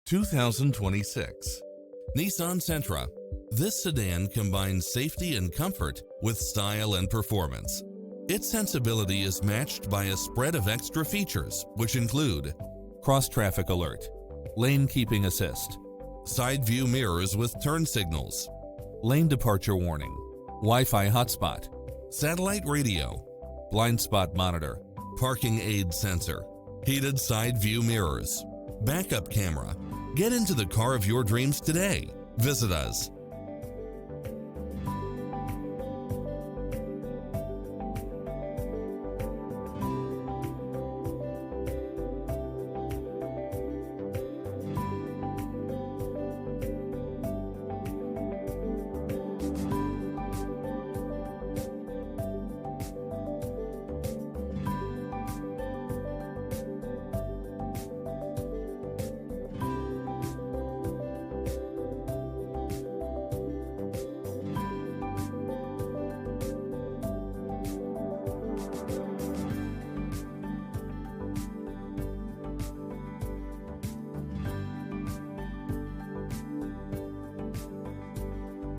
2026 Nissan Sentra. This sedan combines safety and comfort with style and performance. Its sensibility is matched by a spread of extra features, which include cross-traffic alert, lane keeping assist, side view mirrors with turn signals, lane departure warning, Wi-Fi hotspot, satellite radio, blind spot monitor, parking aid sensor, heated side view mirrors, backup camera. Get into the car of your dreams today. Visit us.